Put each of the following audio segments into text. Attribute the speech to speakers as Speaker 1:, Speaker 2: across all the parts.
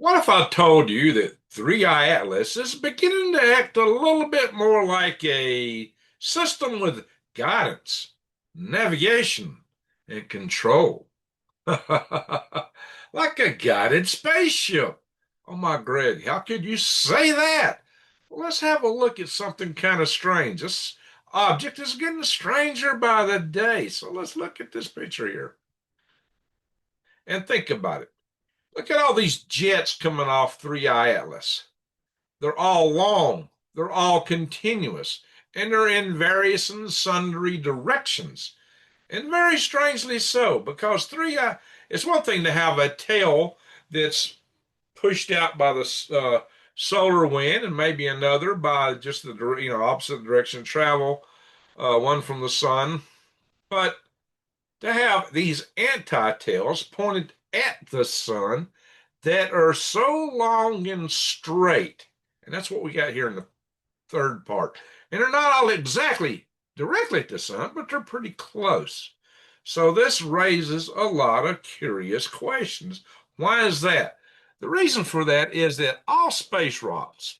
Speaker 1: What if I told you that 3i Atlas is beginning to act a little bit more like a system with guidance, navigation, and control? Like a guided spaceship. Oh my Greg, how could you say that? Well, let's have a look at something kind of strange. This object is getting stranger by the day. So let's look at this picture here and think about it. Look at all these jets coming off 3i Atlas. They're all long, they're all continuous, and they're in various and sundry directions. And very strangely so, because 3i, it's one thing to have a tail that's pushed out by the solar wind, and maybe another by just the opposite direction of travel, one from the sun. But to have these anti-tails pointed at the sun that are so long and straight. And that's what we got here in the third part. And they're not all exactly directly at the sun, but they're pretty close. So this raises a lot of curious questions. Why is that? The reason for that is that all space rocks,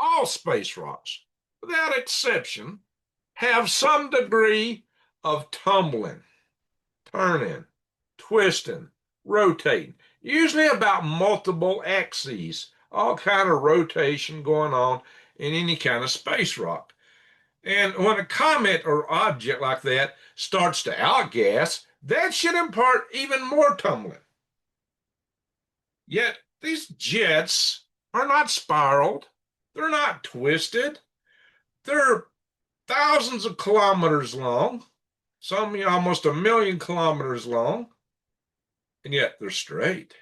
Speaker 1: without exception, have some degree of tumbling, turning, twisting, rotating, usually about multiple axes, all kind of rotation going on in any kind of space rock. And when a comet or object like that starts to outgas, that should impart even more tumbling. Yet these jets are not spiraled, they're not twisted, they're thousands of kilometers long, some almost a million kilometers long, and yet they're straight.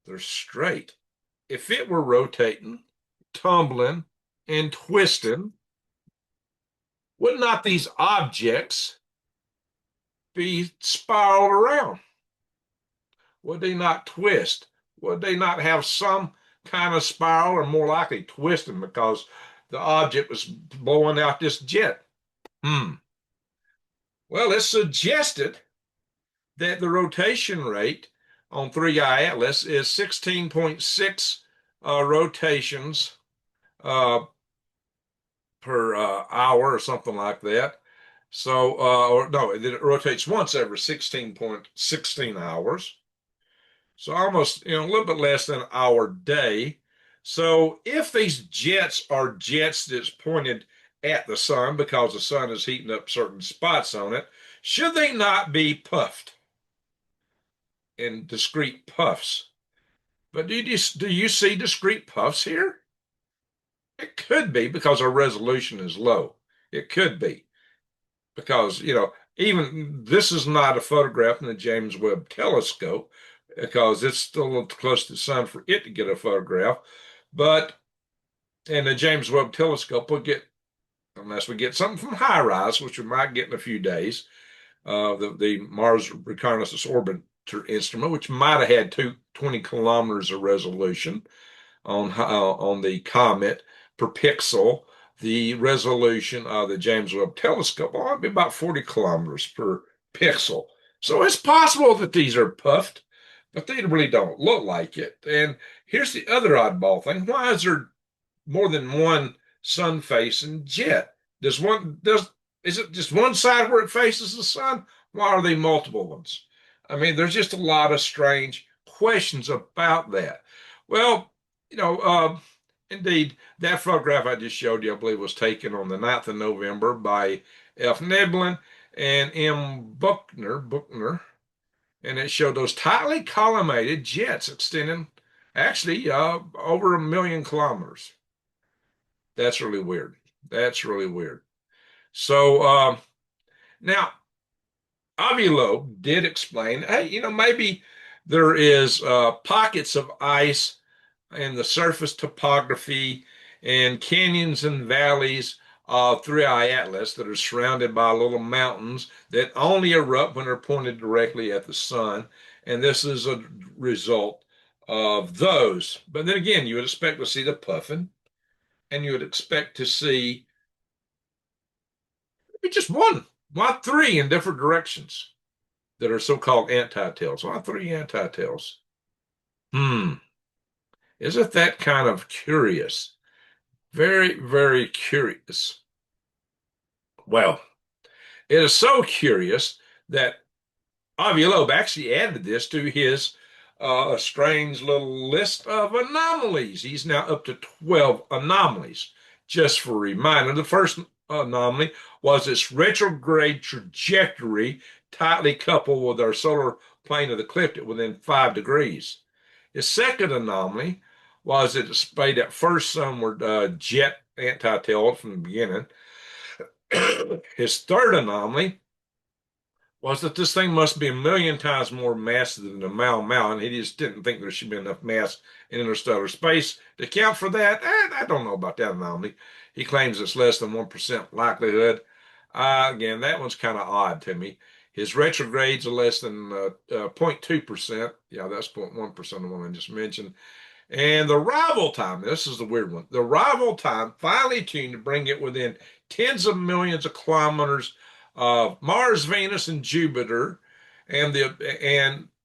Speaker 1: They're straight. If it were rotating, tumbling, and twisting, would not these objects be spiraled around? Would they not twist? Would they not have some kind of spiral, or more likely twisting because the object was blowing out this jet? Hmm. Well, it's suggested that the rotation rate on 3i Atlas is 16.6 rotations uh, per hour or something like that. So, or no, it rotates once every 16.16 hours. So almost, a little bit less than an hour day. So if these jets are jets that's pointed at the sun because the sun is heating up certain spots on it, should they not be puffed in discrete puffs? But do you see discrete puffs here? It could be because our resolution is low. It could be because, even this is not a photograph in the James Webb Telescope because it's still a little close to the sun for it to get a photograph. But and the James Webb Telescope will get, unless we get something from HiRISE, which we might get in a few days, the Mars Reconnaissance Orbiter instrument, which might have had 20 kilometers of resolution on the Comet per pixel. The resolution of the James Webb Telescope will be about 40 kilometers per pixel. So it's possible that these are puffed, but they really don't look like it. And here's the other oddball thing. Why is there more than one sun facing jet? Is it just one side where it faces the sun? Why are they multiple ones? I mean, there's just a lot of strange questions about that. Well, you know, uh, indeed, that photograph I just showed you, I believe, was taken on the 9th of November by F. Neblin and M. Buchner, and it showed those tightly collimated jets extending actually over a million kilometers. That's really weird. That's really weird. So now, Avilov did explain, hey, maybe there is pockets of ice in the surface topography and canyons and valleys through our atlas that are surrounded by little mountains that only erupt when they're pointed directly at the sun. And this is a result of those. But then again, you would expect to see the puffin, and you would expect to see maybe just one, why three in different directions that are so-called anti-tails. Why three anti-tails? Hmm. Isn't that kind of curious? Very, very curious. Well, it is so curious that Avi Loeb actually added this to his strange little list of anomalies. He's now up to 12 anomalies. Just for a reminder, the first anomaly was its retrograde trajectory tightly coupled with our solar plane of the ecliptic within 5 degrees. His second anomaly was that it displayed at first somewhere jet anti-tail from the beginning. His third anomaly was that this thing must be a million times more massive than the Mau Mau, and he just didn't think there should be enough mass in interstellar space to account for that. I don't know about that anomaly. He claims it's less than 1% likelihood. Again, that one's kind of odd to me. His retrogrades are less than 0.2%. Yeah, that's 0.1% of the one I just mentioned. And the arrival time, this is the weird one. The arrival time finely tuned to bring it within tens of millions of kilometers of Mars, Venus, and Jupiter, and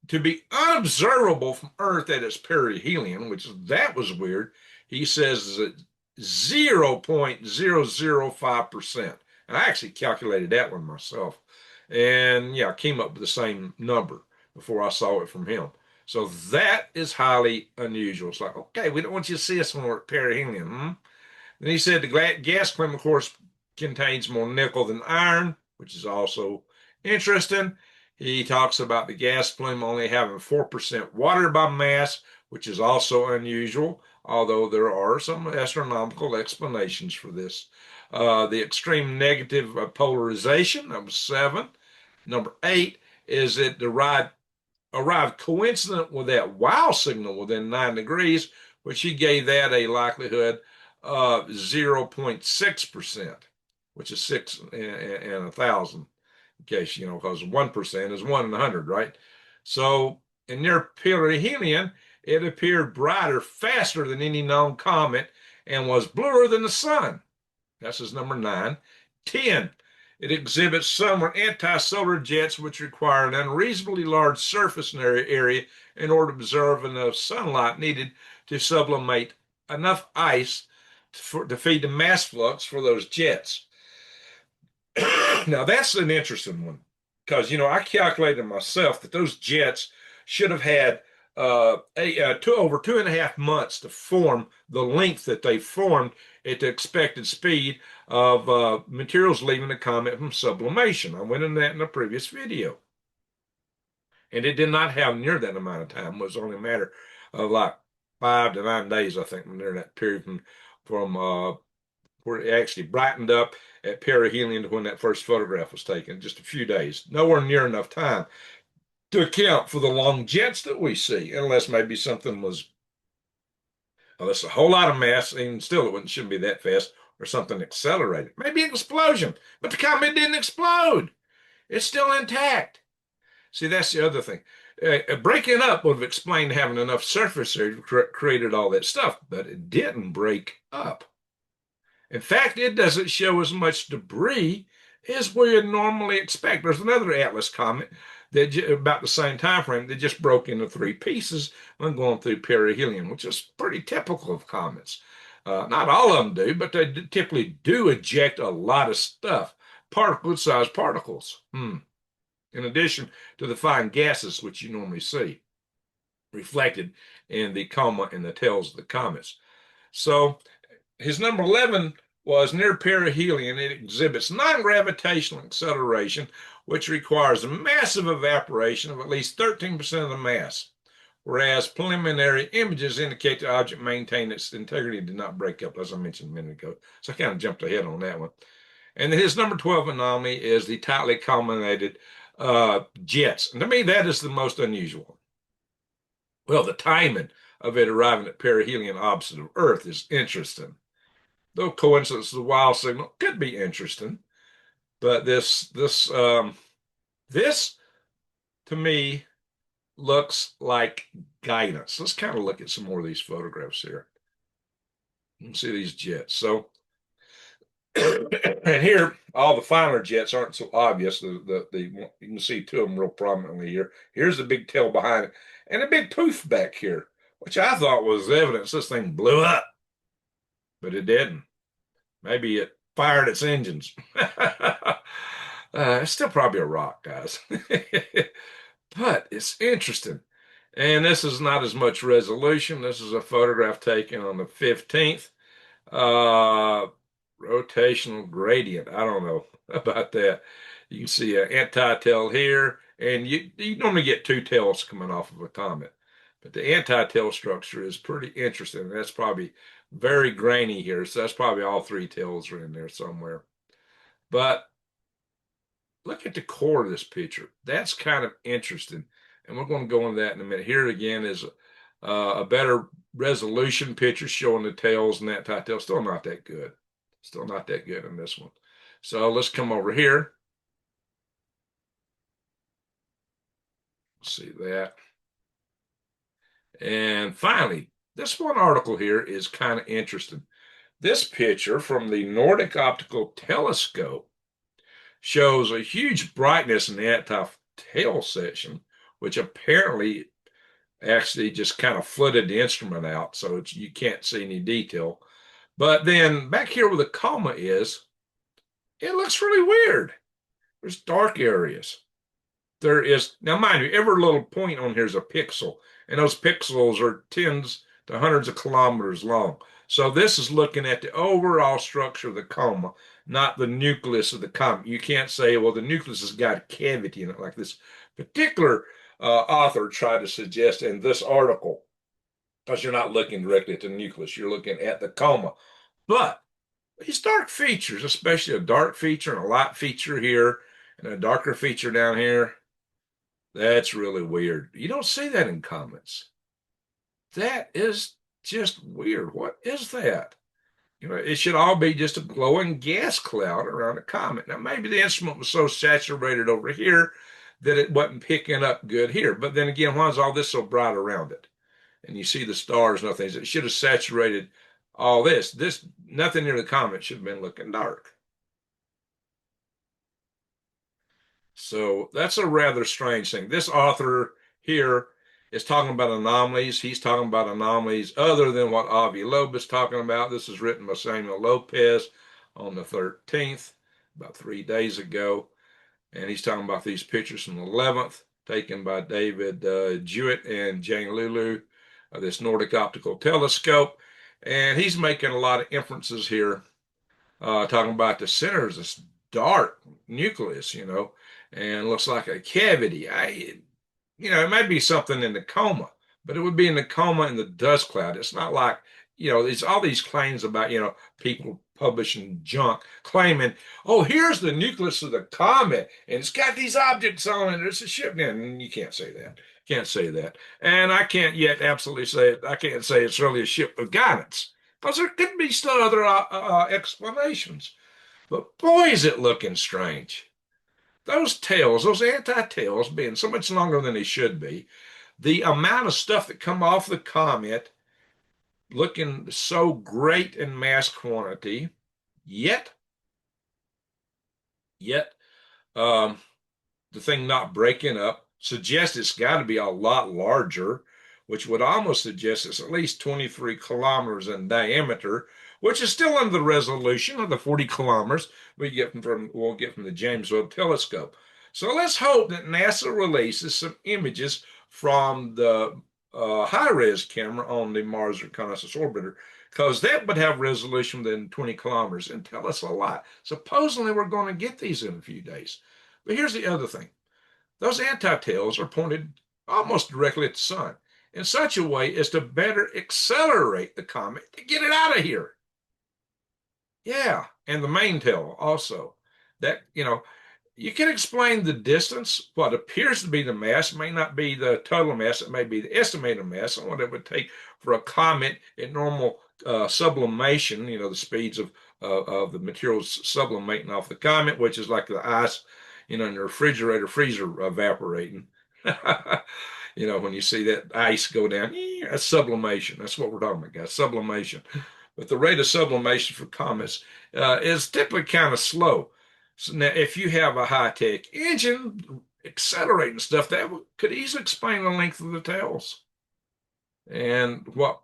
Speaker 1: to be unobservable from Earth at its perihelion, which that was weird. He says is at 0.005%. And I actually calculated that one myself. And yeah, I came up with the same number before I saw it from him. So that is highly unusual. It's like, okay, we don't want you to see us when we're at perihelion. Hmm? Then he said the gas plume, of course, contains more nickel than iron, which is also interesting. He talks about the gas plume only having 4% water by mass, which is also unusual, although there are some astronomical explanations for this. The extreme negative polarization, number 7. Number 8 is it arrived coincident with that wow signal within 9 degrees, which he gave that a likelihood of 0.6%, which is 6 in 1,000, in case, because 1% is 1 in 100, right? So in near perihelion, it appeared brighter faster than any known comet and was bluer than the sun. That's his number 9. 10. It exhibits somewhat anti-solar jets which require an unreasonably large surface area in order to absorb enough sunlight needed to sublimate enough ice to feed the mass flux for those jets. Now that's an interesting one because I calculated myself that those jets should have had over 2.5 months to form the length that they formed at the expected speed of materials leaving the comet from sublimation. I went into that in a previous video, and it did not have near that amount of time. It was only a matter of like 5 to 9 days, I think, near that period from where it actually brightened up at perihelion to when that first photograph was taken, just a few days. Nowhere near enough time to account for the long jets that we see, unless maybe something was, well, that's a whole lot of mass, and still shouldn't be that fast, or something accelerated. Maybe an explosion, but the comet didn't explode. It's still intact. See, that's the other thing. Breaking up would have explained having enough surface area created all that stuff, but it didn't break up. In fact, it doesn't show as much debris as we would normally expect. There's another Atlas comet that about the same time frame that just broke into 3 pieces when going through perihelion, which is pretty typical of comets. Not all of them do, but they typically do eject a lot of stuff, particle-sized particles. In addition to the fine gases which you normally see reflected in the coma and the tails of the comets. So his number 11 was near perihelion. It exhibits non-gravitational acceleration, which requires a massive evaporation of at least 13% of the mass, whereas preliminary images indicate the object maintained its integrity and did not break up, as I mentioned a minute ago. So I kind of jumped ahead on that one. And his number 12 anomaly is the tightly culminated jets. And to me, that is the most unusual. Well, the timing of it arriving at perihelion opposite of Earth is interesting. Though coincidence of the wild signal could be interesting, but this to me looks like guidance. Let's kind of look at some more of these photographs here. You can see these jets. So, and here all the finer jets aren't so obvious. You can see 2 of them real prominently here. Here's the big tail behind it, and a big poof back here. which I thought was evidence this thing blew up, but it didn't. Maybe it fired its engines. It's still probably a rock, guys. But it's interesting. And this is not as much resolution. This is a photograph taken on the 15th. Uh, Rotational gradient. I don't know about that. You can see an anti-tail here, and you normally get two tails coming off of a comet. But the anti-tail structure is pretty interesting. That's probably very grainy here. So that's probably all three tails are in there somewhere. But look at the core of this picture. That's kind of interesting. And we're going to go into that in a minute. Here again is a better resolution picture showing the tails and that type tail. Still not that good. Still not that good in this one. So let's come over here. See that. And finally, this one article here is kind of interesting. This picture from the Nordic Optical Telescope shows a huge brightness in the anti-tail section, which apparently actually just kind of flooded the instrument out, so you can't see any detail. But then back here where the coma is, it looks really weird. There's dark areas. There is, now mind you, every little point on here is a pixel, and those pixels are tens to hundreds of kilometers long. So this is looking at the overall structure of the coma, not the nucleus of the comet. You can't say, well, the nucleus has got a cavity in it like this particular author tried to suggest in this article, because you're not looking directly at the nucleus, you're looking at the coma. But these dark features, especially a dark feature and a light feature here, and a darker feature down here, that's really weird. You don't see that in comets. That is just weird. What is that? It should all be just a glowing gas cloud around a comet. Now, maybe the instrument was so saturated over here that it wasn't picking up good here. But then again, why is all this so bright around it? And you see the stars and other things. It should have saturated all this. Nothing near the comet should have been looking dark. So that's a rather strange thing. This author here is talking about anomalies. He's talking about anomalies other than what Avi Loeb is talking about. This is written by Samuel Lopez on the 13th, about 3 days ago. And he's talking about these pictures from the 11th, taken by David Jewett and Jane Lulu of this Nordic Optical Telescope. And he's making a lot of inferences here, talking about the center is this dark nucleus, and looks like a cavity. It might be something in the coma, but it would be in the coma in the dust cloud. It's not like, it's all these claims about, people publishing junk claiming, oh, here's the nucleus of the comet and it's got these objects on it. It's a ship. And you can't say that. Can't say that. And I can't yet absolutely say it. I can't say it's really a ship of guidance because there could be still other explanations. But boy, is it looking strange. Those tails, those anti-tails being so much longer than they should be, the amount of stuff that come off the comet looking so great in mass quantity, yet um, the thing not breaking up suggests it's got to be a lot larger, which would almost suggest it's at least 23 kilometers in diameter, which is still under the resolution of the 40 kilometers we'll get from the James Webb Telescope. So let's hope that NASA releases some images from the high-res camera on the Mars Reconnaissance Orbiter, because that would have resolution within 20 kilometers and tell us a lot. Supposedly, we're going to get these in a few days. But here's the other thing. Those anti-tails are pointed almost directly at the sun in such a way as to better accelerate the comet to get it out of here. Yeah, and the main tail also. That, you can explain the distance. What appears to be the mass may not be the total mass. It may be the estimated mass and what it would take for a comet at normal sublimation, the speeds of the materials sublimating off the comet, which is like the ice, in the refrigerator freezer evaporating. When you see that ice go down, that's sublimation. That's what we're talking about, guys, sublimation. But the rate of sublimation for comets is typically kind of slow. So now, if you have a high-tech engine accelerating stuff, that could easily explain the length of the tails. and what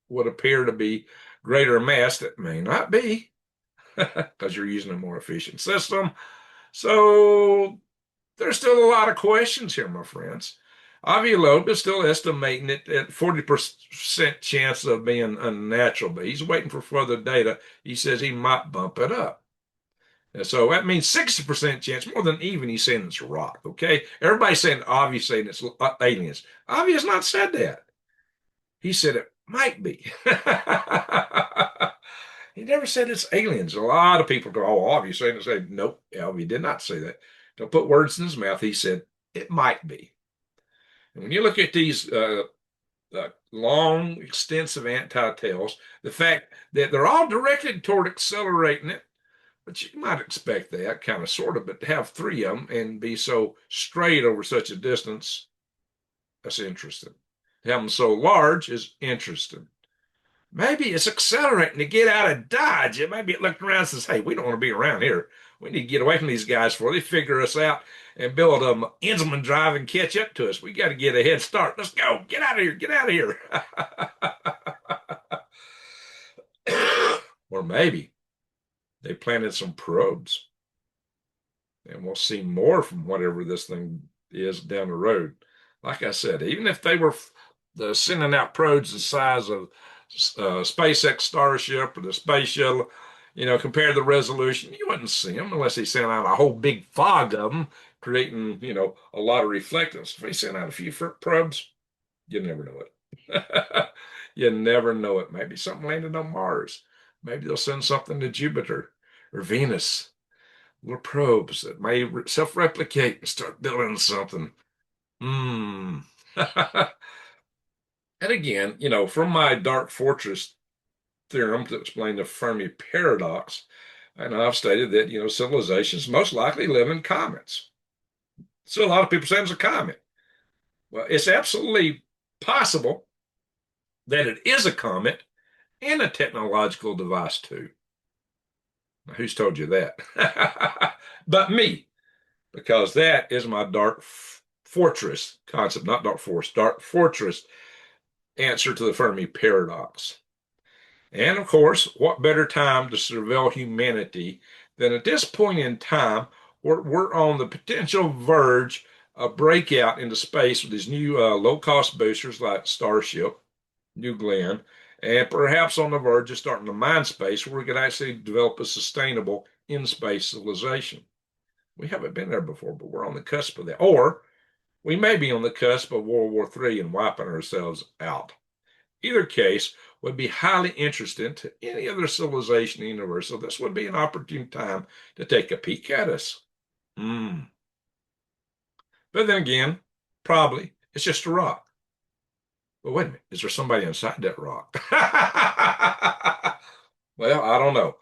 Speaker 1: would appear to be greater mass that may not be because you're using a more efficient system. So there's still a lot of questions here, my friends. Avi Loeb is still estimating it at 40% chance of being unnatural, but he's waiting for further data. He says he might bump it up. And so that means 60% chance, more than even. He's saying it's rock, okay? Everybody's saying, Avi's saying it's aliens. Avi has not said that. He said it might be. He never said it's aliens. A lot of people go, oh, Avi saying it's. Nope, Avi did not say that. Don't put words in his mouth. He said it might be. And when you look at these long, extensive anti-tails, the fact that they're all directed toward accelerating it, but you might expect that kind of sort of, but to have three of them and be so straight over such a distance, that's interesting. To have them so large is interesting. Maybe it's accelerating to get out of Dodge. Maybe it looked around and says, hey, we don't want to be around here. We need to get away from these guys before they figure us out and build a Inselman drive and catch up to us. We got to get a head start. Let's go. Get out of here. Get out of here. Or maybe they planted some probes and we'll see more from whatever this thing is down the road. Like I said, even if they were sending out probes the size of SpaceX Starship or the Space Shuttle, compared to the resolution, you wouldn't see them unless they sent out a whole big fog of them, creating, a lot of reflectance. If they sent out a few probes, you never know it. You never know it. Maybe something landed on Mars. Maybe they'll send something to Jupiter or Venus. Little probes that may self-replicate and start building something. Hmm. And again, from my dark fortress theorem to explain the Fermi paradox, I know I've stated that, civilizations most likely live in comets. So a lot of people say it's a comet. Well, it's absolutely possible that it is a comet and a technological device too. Now, who's told you that? But me, because that is my dark fortress concept, not dark force, dark fortress answer to the Fermi paradox. And of course, what better time to surveil humanity than at this point in time where we're on the potential verge of breakout into space with these new low-cost boosters like Starship, New Glenn, and perhaps on the verge of starting to mine space where we could actually develop a sustainable in-space civilization. We haven't been there before, but we're on the cusp of that. Or we may be on the cusp of World War III and wiping ourselves out. Either case would be highly interesting to any other civilization in the universe. So this would be an opportune time to take a peek at us. But then again, probably it's just a rock. But wait a minute, is there somebody inside that rock? Well, I don't know.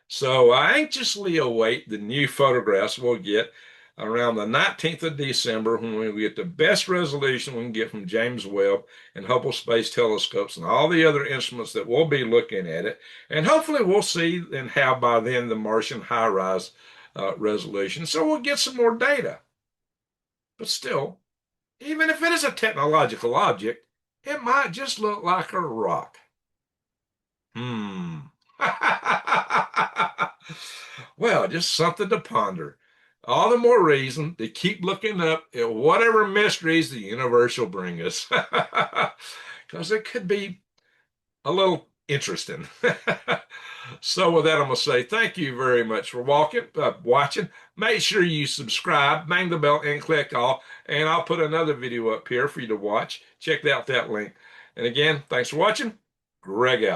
Speaker 1: So I anxiously await the new photographs we'll get around the 19th of December when we get the best resolution we can get from James Webb and Hubble Space Telescopes and all the other instruments that we'll be looking at it. And hopefully we'll see and have by then the Martian high-rise resolution. So we'll get some more data. But still, even if it is a technological object, it might just look like a rock. Well, just something to ponder. All the more reason to keep looking up at whatever mysteries the universe will bring us. Because it could be a little interesting. So with that, I'm going to say thank you very much for watching. Make sure you subscribe, bang the bell, and click all. And I'll put another video up here for you to watch. Check out that link. And again, thanks for watching. Greg out.